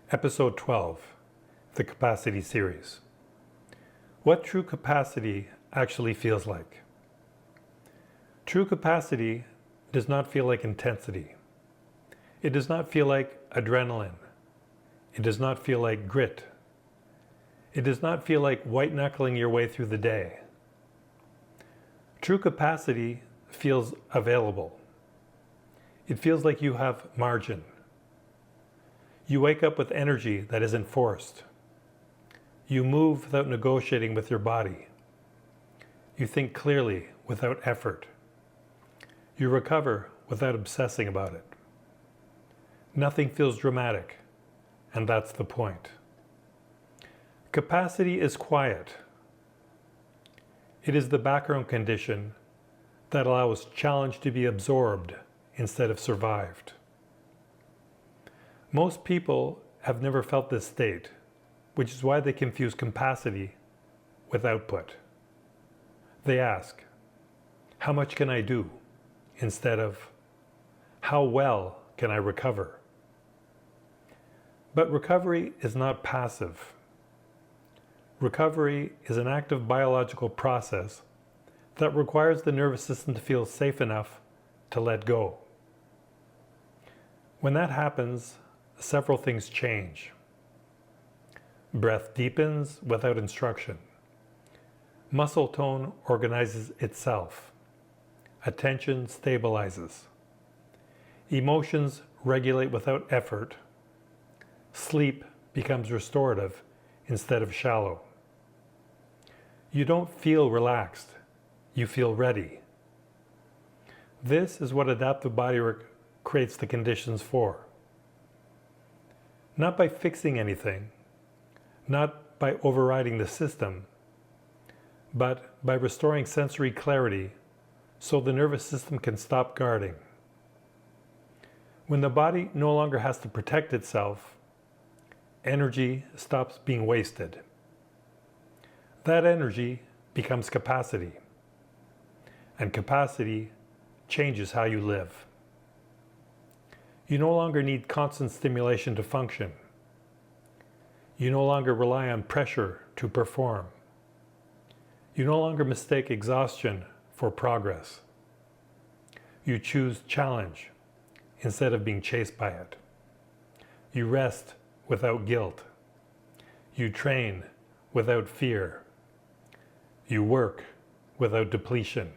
Episode 12, the Capacity Series. What true capacity actually feels like. True capacity does not feel like intensity. It does not feel like adrenaline. It does not feel like grit. It does not feel like white-knuckling your way through the day. True capacity feels available. It feels like you have margin. You wake up with energy that isn't forced. You move without negotiating with your body. You think clearly without effort. You recover without obsessing about it. Nothing feels dramatic, and that's the point. Capacity is quiet. It is the background condition that allows challenge to be absorbed instead of survived. Most people have never felt this state, which is why they confuse capacity with output. They ask, how much can I do? Instead of, how well can I recover? But recovery is not passive. Recovery is an active biological process that requires the nervous system to feel safe enough to let go. When that happens, several things change. Breath deepens without instruction. Muscle tone organizes itself. Attention stabilizes. Emotions regulate without effort. Sleep becomes restorative instead of shallow. You don't feel relaxed. You feel ready. This is what adaptive bodywork creates the conditions for. Not by fixing anything, not by overriding the system, but by restoring sensory clarity so the nervous system can stop guarding. When the body no longer has to protect itself, energy stops being wasted. That energy becomes capacity, and capacity changes how you live. You no longer need constant stimulation to function. You no longer rely on pressure to perform. You no longer mistake exhaustion for progress. You choose challenge instead of being chased by it. You rest without guilt. You train without fear. You work without depletion.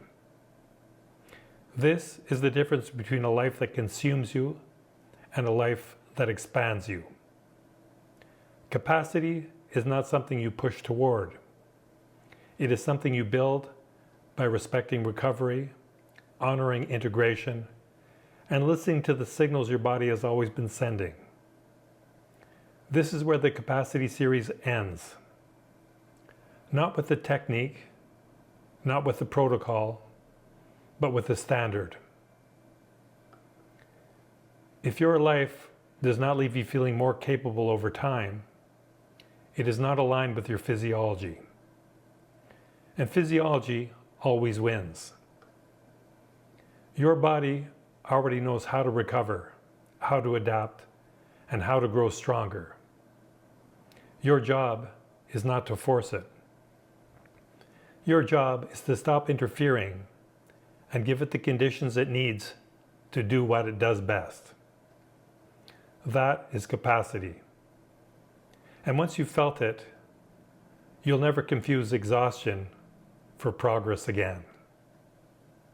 This is the difference between a life that consumes you and a life that expands you. Capacity is not something you push toward. It is something you build by respecting recovery, honoring integration, and listening to the signals your body has always been sending. This is where the Capacity Series ends. Not with the technique, not with the protocol, but with the standard. If your life does not leave you feeling more capable over time, it is not aligned with your physiology. And physiology always wins. Your body already knows how to recover, how to adapt, and how to grow stronger. Your job is not to force it. Your job is to stop interfering and give it the conditions it needs to do what it does best. That is capacity. And once you've felt it, you'll never confuse exhaustion for progress again.